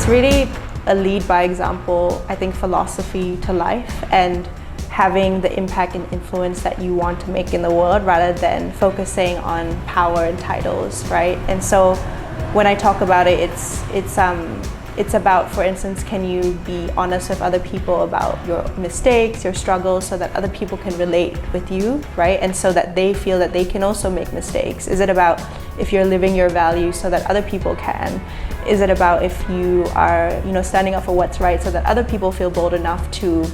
it's really a lead by example, I think, philosophy to life, and having the impact and influence that you want to make in the world rather than focusing on power and titles, right? And so when I talk about it, it's about, for instance, can you be honest with other people about your mistakes, your struggles, so that other people can relate with you, right? And so that they feel that they can also make mistakes. Is it about if you're living your values so that other people can? Is it about if you are, standing up for what's right so that other people feel bold enough to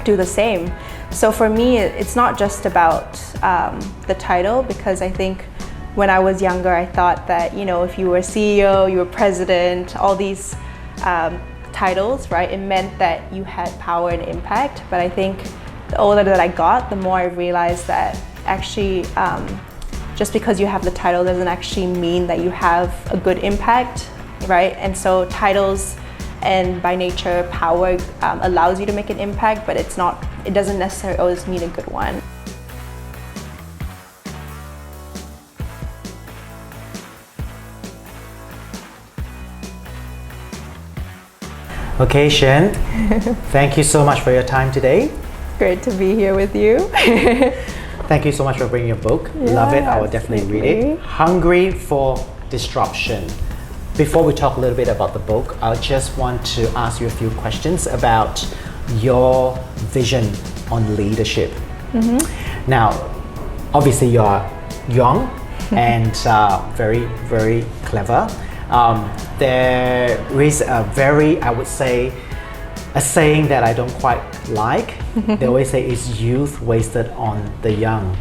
do the same? So for me, it's not just about the title, because I think when I was younger, I thought that, if you were CEO, you were president, all these titles, right? It meant that you had power and impact. But I think the older that I got, the more I realized that actually just because you have the title doesn't actually mean that you have a good impact, right? And so titles and by nature power allows you to make an impact, but it doesn't necessarily always mean a good one. Okay, Shen, thank you so much for your time today. Great to be here with you. Thank you so much for bringing your book. Yeah, love it. I will definitely read it. Hungry for Disruption. Before we talk a little bit about the book, I just want to ask you a few questions about your vision on leadership. Now, obviously you are young and very, very clever. There is I would say, a saying that I don't quite like. They always say, is youth wasted on the young?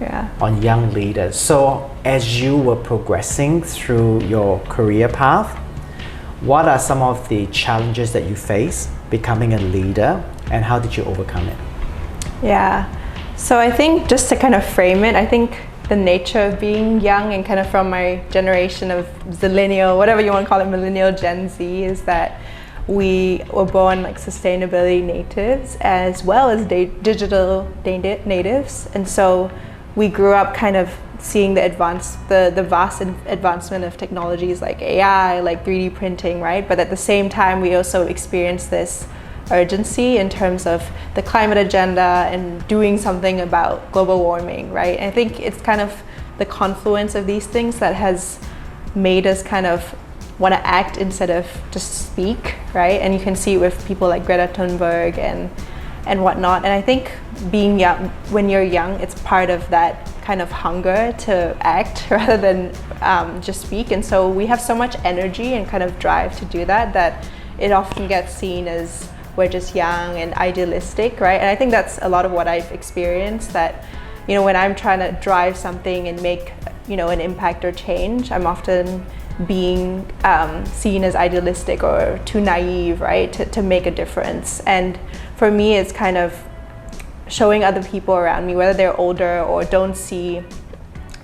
Yeah. On young leaders. So as you were progressing through your career path, what are some of the challenges that you face becoming a leader, and how did you overcome it? Yeah, so I think just to kind of frame it, I think the nature of being young and kind of from my generation of zillennial, whatever you want to call it, millennial, Gen Z, is that we were born like sustainability natives as well as digital natives. And so we grew up kind of seeing the vast advancement of technologies like AI, like 3D printing, right? But at the same time, we also experienced this urgency in terms of the climate agenda and doing something about global warming, right? And I think it's kind of the confluence of these things that has made us kind of want to act instead of just speak, right? And you can see it with people like Greta Thunberg and whatnot. And I think being young, when you're young, it's part of that kind of hunger to act rather than just speak. And so we have so much energy and kind of drive to do that it often gets seen as we're just young and idealistic, right? And I think that's a lot of what I've experienced, that, when I'm trying to drive something and make, an impact or change, I'm often being seen as idealistic or too naive, right, to make a difference. And for me, it's kind of showing other people around me, whether they're older or don't see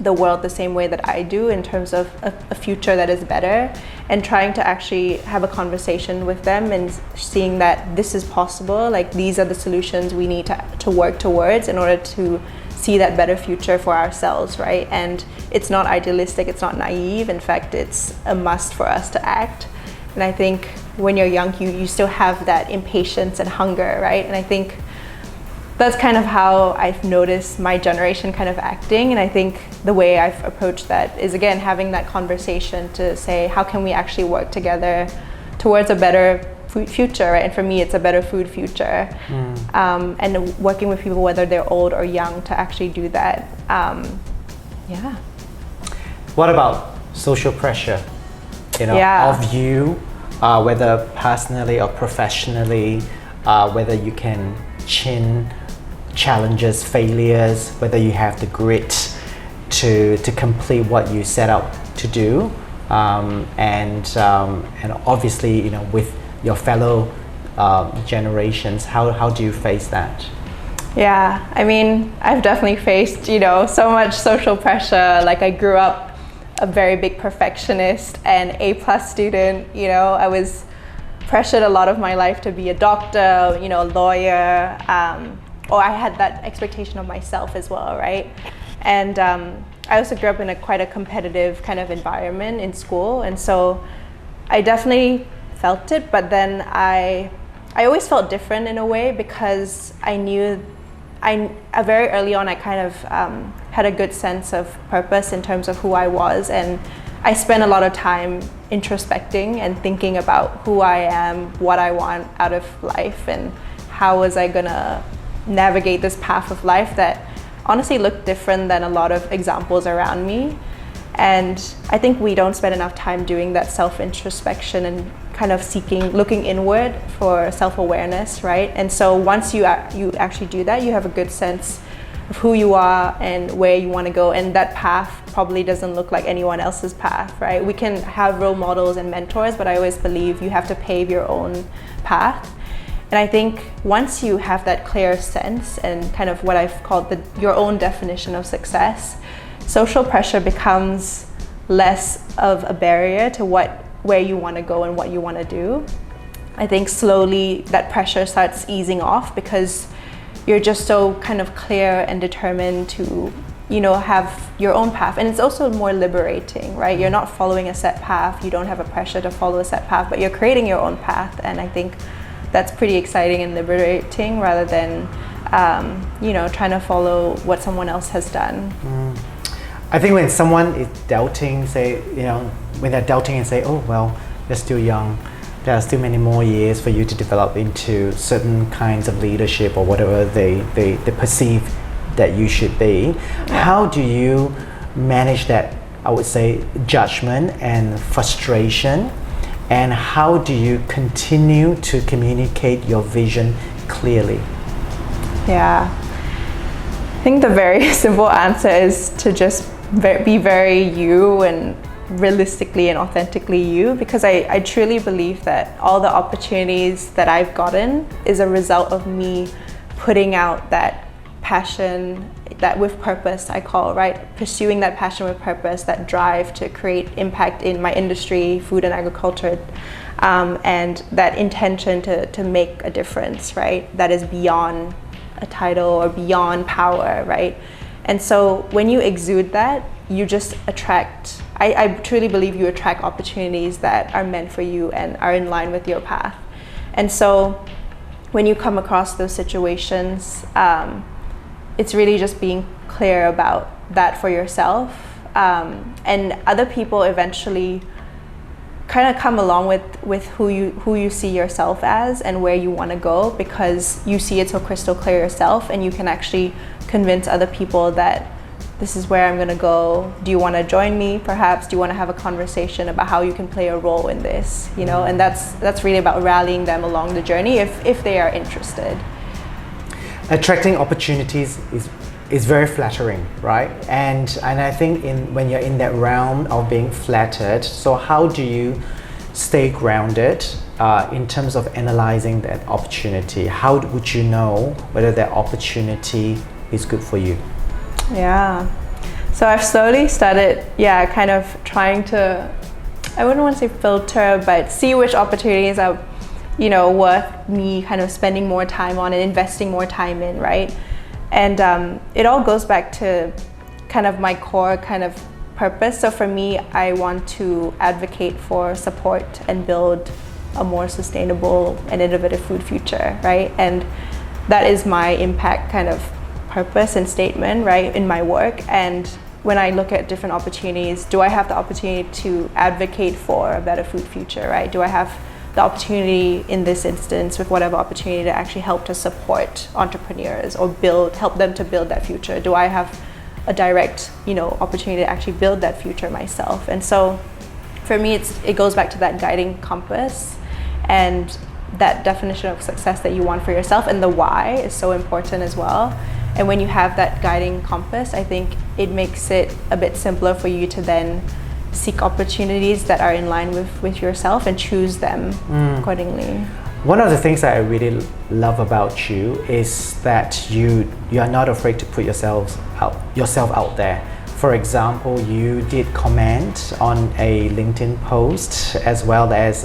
the world the same way that I do in terms of a future that is better, and trying to actually have a conversation with them and seeing that this is possible, like these are the solutions we need to work towards in order to see that better future for ourselves, right? And it's not idealistic, it's not naive. In fact, it's a must for us to act. And I think when you're young, you still have that impatience and hunger, right? And I think that's kind of how I've noticed my generation kind of acting. And I think the way I've approached that is, again, having that conversation to say, how can we actually work together towards a better food future, right? And for me, it's a better food future. And working with people, whether they're old or young, to actually do that. Yeah. What about social pressure, of you, whether personally or professionally, whether you can challenges, failures, whether you have the grit to complete what you set out to do, and obviously, with your fellow generations, how do you face that? Yeah, I mean, I've definitely faced, so much social pressure. Like, I grew up a very big perfectionist and A+ student. I was pressured a lot of my life to be a doctor, a lawyer, or I had that expectation of myself as well, right? And I also grew up in quite a competitive kind of environment in school, and so I definitely felt it, but then I always felt different in a way, because I knew very early on I kind of had a good sense of purpose in terms of who I was, and I spent a lot of time introspecting and thinking about who I am, what I want out of life, and how was I gonna navigate this path of life that honestly looked different than a lot of examples around me. And I think we don't spend enough time doing that self-introspection and kind of looking inward for self-awareness, right? And so once you actually do that, you have a good sense of who you are and where you want to go, and that path probably doesn't look like anyone else's path, right? We can have role models and mentors, but I always believe you have to pave your own path. And I think once you have that clear sense and kind of what I've called your own definition of success, social pressure becomes less of a barrier to where you want to go and what you want to do. I think slowly that pressure starts easing off, because you're just so kind of clear and determined to, have your own path. And it's also more liberating, right? You're not following a set path. You don't have a pressure to follow a set path, but you're creating your own path. And I think that's pretty exciting and liberating, rather than, trying to follow what someone else has done. I think when someone is doubting, when they're doubting and say, oh, well, they're still young, there are still many more years for you to develop into certain kinds of leadership or whatever they perceive that you should be. How do you manage that, I would say, judgment and frustration? And how do you continue to communicate your vision clearly? Yeah. I think the very simple answer is to just be very you and realistically and authentically you, because I truly believe that all the opportunities that I've gotten is a result of me putting out that passion, that with purpose I call, right? Pursuing that passion with purpose, that drive to create impact in my industry, food and agriculture, and that intention to make a difference, right? That is beyond a title or beyond power, right? And so when you exude that, you just attract, I truly believe you attract opportunities that are meant for you and are in line with your path. And so when you come across those situations, it's really just being clear about that for yourself. And other people eventually kind of come along with who you see yourself as and where you want to go, because you see it so crystal clear yourself, and you can actually convince other people that this is where I'm going to go. Do you want to join me? Perhaps do you want to have a conversation about how you can play a role in this? And that's really about rallying them along the journey if they are interested. Attracting opportunities is very flattering, right? And I think when you're in that realm of being flattered, so how do you stay grounded in terms of analyzing that opportunity? How would you know whether that opportunity is good for you? Yeah. So I've slowly started, kind of trying to, I wouldn't want to say filter, but see which opportunities are, worth me kind of spending more time on and investing more time in, right? And it all goes back to kind of my core kind of purpose. So for me, I want to advocate for support and build a more sustainable and innovative food future, right? And that is my impact kind of purpose and statement, right, in my work. And when I look at different opportunities, do I have the opportunity to advocate for a better food future, right? Do I have the opportunity in this instance, with whatever opportunity, to actually help to support entrepreneurs or help them to build that future? Do I have a direct, opportunity to actually build that future myself? And so for me, it goes back to that guiding compass and that definition of success that you want for yourself, and the why is so important as well. And when you have that guiding compass, I think it makes it a bit simpler for you to then seek opportunities that are in line with yourself and choose them accordingly. One of the things that I really love about you is that you are not afraid to put yourself out there. For example, you did comment on a LinkedIn post, as well as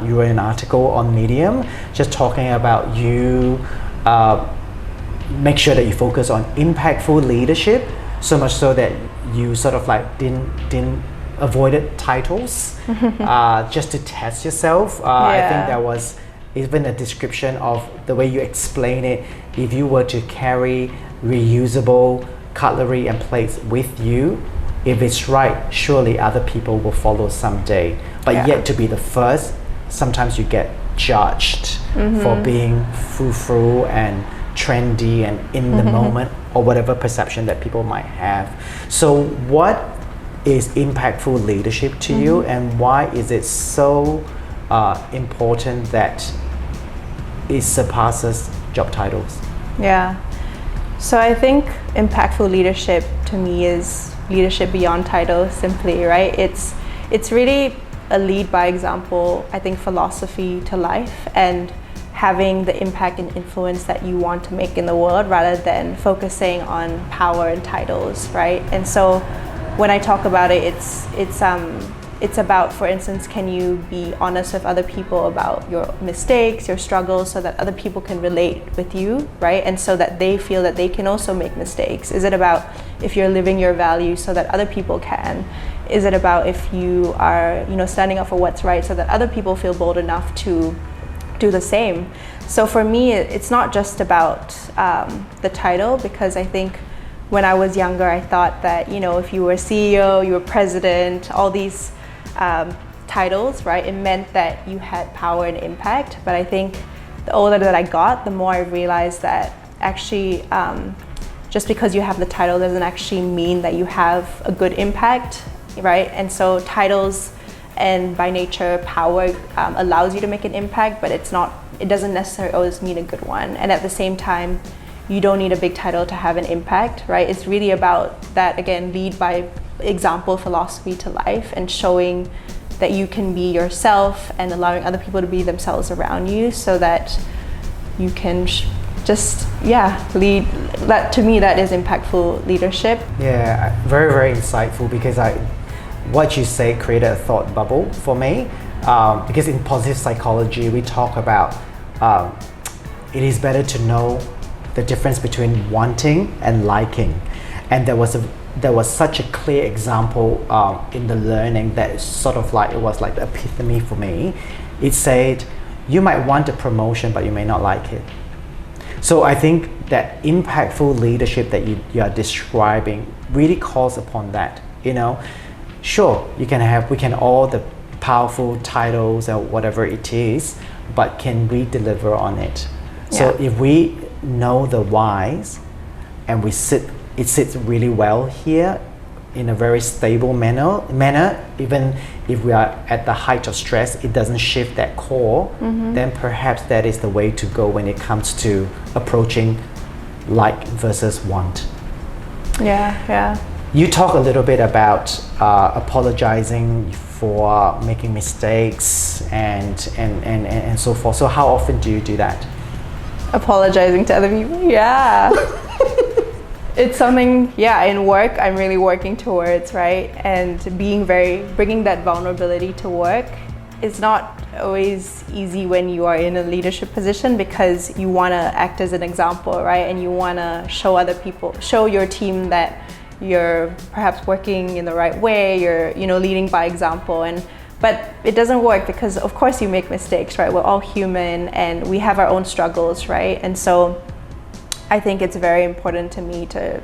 you wrote an article on Medium, just talking about you make sure that you focus on impactful leadership, so much so that you sort of like didn't avoided titles just to test yourself. I think there was even a description of the way you explain it. If you were to carry reusable cutlery and plates with you, if it's right, surely other people will follow someday. But yet to be the first, sometimes you get judged for being frou-frou and trendy and in the moment, or whatever perception that people might have. So what is impactful leadership to you, and why is it so important that it surpasses job titles? Yeah. So I think impactful leadership to me is leadership beyond titles, simply, right? It's really a lead by example, I think, philosophy to life, and having the impact and influence that you want to make in the world rather than focusing on power and titles, right? And so when I talk about it, it's about, for instance, can you be honest with other people about your mistakes, your struggles, so that other people can relate with you, right? And so that they feel that they can also make mistakes. Is it about if you're living your values so that other people can? Is it about if you are, standing up for what's right so that other people feel bold enough to do the same? So for me, it's not just about the title, because I think when I was younger, I thought that, if you were CEO, you were president, all these titles, right, it meant that you had power and impact. But I think the older that I got, the more I realized that actually just because you have the title doesn't actually mean that you have a good impact, right? And so titles and by nature power allows you to make an impact, but it doesn't necessarily always mean a good one. And at the same time, you don't need a big title to have an impact, right? It's really about that, again, lead by example philosophy to life, and showing that you can be yourself and allowing other people to be themselves around you, so that you can lead. That, to me, that is impactful leadership. Yeah, very, very insightful, because what you say created a thought bubble for me, because in positive psychology we talk about it is better to know the difference between wanting and liking, and there was such a clear example in the learning that it was like the epitome for me. It said you might want a promotion but you may not like it. So I think that impactful leadership that you are describing really calls upon that. Sure, we can all the powerful titles or whatever it is, but can we deliver on it? So if we know the whys and it sits really well here in a very stable manner, even if we are at the height of stress, it doesn't shift that core, then perhaps that is the way to go when it comes to approaching like versus want. Yeah. You talk a little bit about apologizing for making mistakes and so forth. So how often do you do that? Apologizing to other people? Yeah. It's something, in work I'm really working towards, right? And bringing that vulnerability to work is not always easy when you are in a leadership position, because you want to act as an example, right? And you want to show your team that you're perhaps working in the right way, you're leading by example, but it doesn't work, because of course you make mistakes, right? We're all human and we have our own struggles, right? And so I think it's very important to me to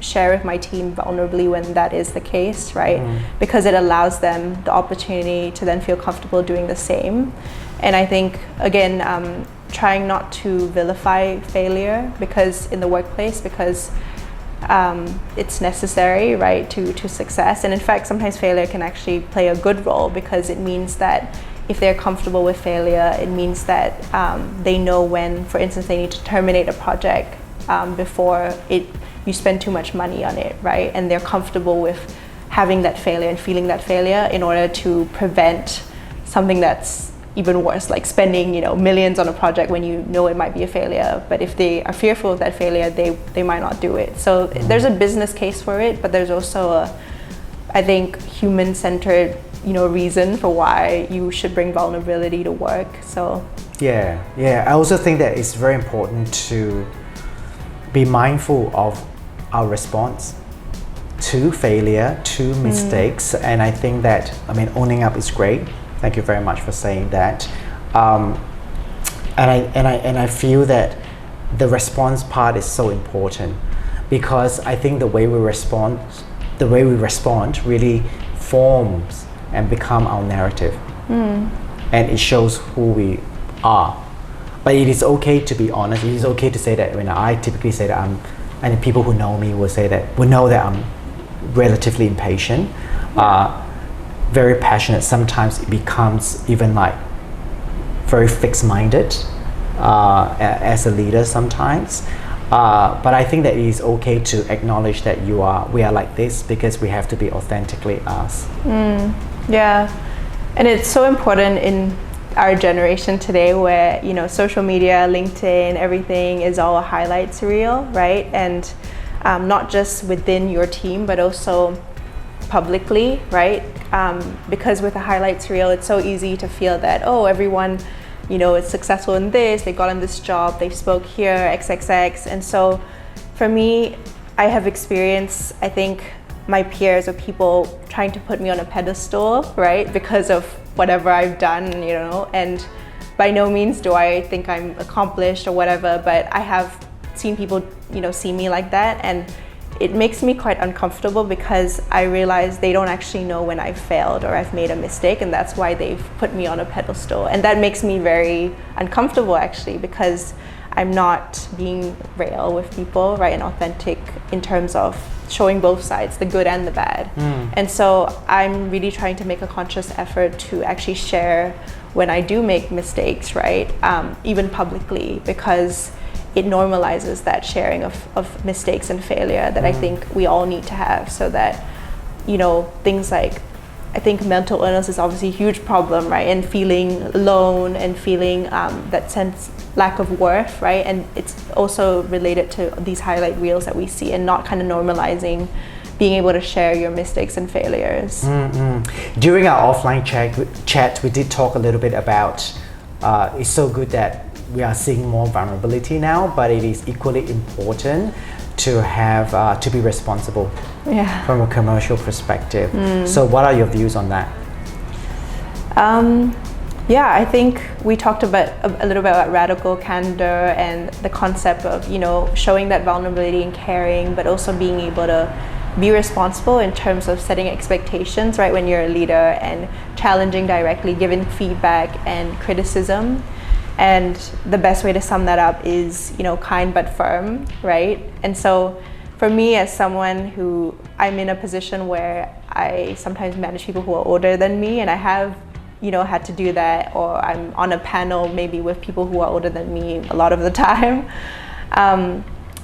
share with my team vulnerably when that is the case, right? Because it allows them the opportunity to then feel comfortable doing the same. And I think, again, trying not to vilify failure in the workplace, because it's necessary, right, to success. And in fact, sometimes failure can actually play a good role, because it means that if they're comfortable with failure, it means that they know when, for instance, they need to terminate a project before you spend too much money on it, right? And they're comfortable with having that failure and feeling that failure in order to prevent something that's even worse, like spending millions on a project when you know it might be a failure. But if they are fearful of that failure, they might not do it. So there's a business case for it, but there's also I think, human-centered reason for why you should bring vulnerability to work. So I also think that it's very important to be mindful of our response to failure, to mistakes, and I think that, I mean, owning up is great. Thank you very much for saying that. And I feel that the response part is so important, because I think the way we respond really forms and become our narrative, and it shows who we are. But it is okay to be honest. It is okay to say that. When I typically say that and people who know me will know that I'm relatively impatient, very passionate. Sometimes it becomes even like very fixed-minded as a leader sometimes. But I think that it is okay to acknowledge that we are like this, because we have to be authentically us. Yeah, and it's so important in our generation today, where social media, LinkedIn, everything is all a highlights reel, right? And not just within your team, but also publicly, right? Because with a highlights reel, it's so easy to feel that, oh, everyone is successful in this, they got on this job, they spoke here, XXX. And so for me, I have experienced, I think, my peers or people trying to put me on a pedestal, right? Because of whatever I've done, and by no means do I think I'm accomplished or whatever, but I have seen people, see me like that, and it makes me quite uncomfortable, because I realize they don't actually know when I've failed or I've made a mistake, and that's why they've put me on a pedestal. And that makes me very uncomfortable, actually, because I'm not being real with people, right, and authentic in terms of showing both sides, the good and the bad. And so I'm really trying to make a conscious effort to actually share when I do make mistakes, right, even publicly, because it normalizes that sharing of mistakes and failure that I think we all need to have, so that things like, I think mental illness is obviously a huge problem, right, and feeling alone and feeling that sense lack of worth, right, and it's also related to these highlight reels that we see, and not kind of normalizing being able to share your mistakes and failures. During our offline chat, we did talk a little bit about it's so good that we are seeing more vulnerability now, but it is equally important to have to be responsible from a commercial perspective. So what are your views on that? I think we talked about a little bit about radical candor and the concept of showing that vulnerability and caring, but also being able to be responsible in terms of setting expectations, right, when you're a leader, and challenging directly, giving feedback and criticism. And the best way to sum that up is, kind but firm, right? And so for me, as someone who, I'm in a position where I sometimes manage people who are older than me, and I have, had to do that, or I'm on a panel maybe with people who are older than me a lot of the time,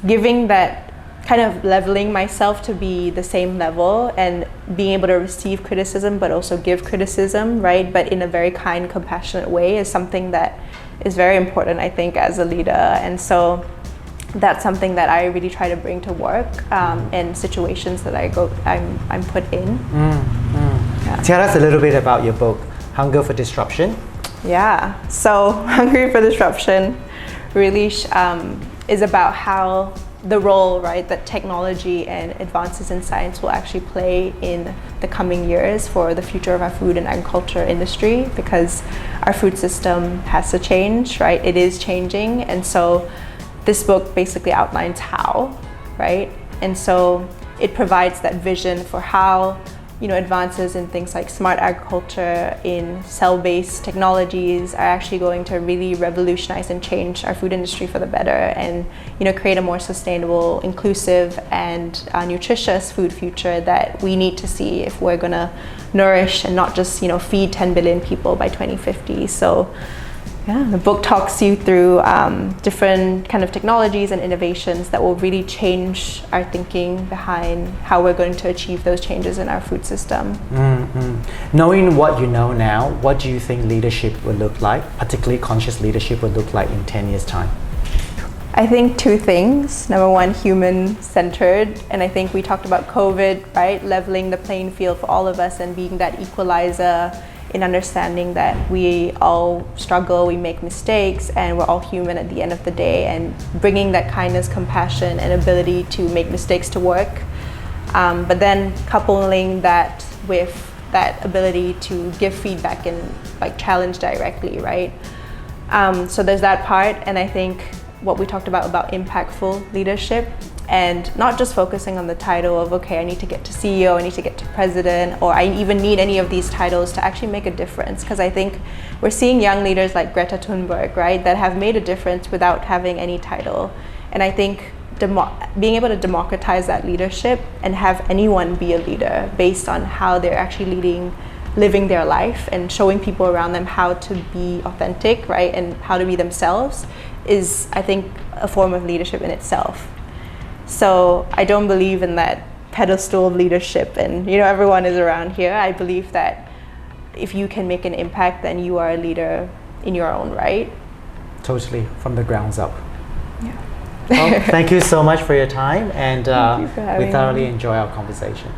giving that kind of leveling myself to be the same level, and being able to receive criticism but also give criticism, right, but in a very kind, compassionate way, is something that is very important, I think, as a leader. And so that's something that I really try to bring to work and situations that I'm put in. Tell us a little bit about your book, Hunger for Disruption. Yeah, so Hungry for Disruption really is about how the role, right, that technology and advances in science will actually play in the coming years for the future of our food and agriculture industry, because our food system has to change, right? It is changing, and so this book basically outlines how, right? And so it provides that vision for how advances in things like smart agriculture, in cell-based technologies, are actually going to really revolutionize and change our food industry for the better, and create a more sustainable, inclusive, and nutritious food future that we need to see if we're going to nourish and not just feed 10 billion people by 2050. So the book talks you through different kind of technologies and innovations that will really change our thinking behind how we're going to achieve those changes in our food system. Knowing what you know now, what do you think leadership will look like, particularly conscious leadership will look like in 10 years' time? I think two things. Number one, human-centered, and I think we talked about COVID, right? Leveling the playing field for all of us and being that equalizer, in understanding that we all struggle, we make mistakes, and we're all human at the end of the day, and bringing that kindness, compassion, and ability to make mistakes to work. But then coupling that with that ability to give feedback and like challenge directly, right? So there's that part, and I think what we talked about impactful leadership, and not just focusing on the title of, okay, I need to get to CEO, I need to get to president, or I even need any of these titles to actually make a difference. Because I think we're seeing young leaders like Greta Thunberg, right, that have made a difference without having any title. And I think being able to democratize that leadership and have anyone be a leader based on how they're actually living their life and showing people around them how to be authentic, right, and how to be themselves is, I think, a form of leadership in itself. So I don't believe in that pedestal of leadership and, you know, everyone is around here. I believe that if you can make an impact, then you are a leader in your own right. Totally, from the grounds up. Yeah. Well, thank you so much for your time, and Thank you for having we thoroughly me. enjoy our conversation.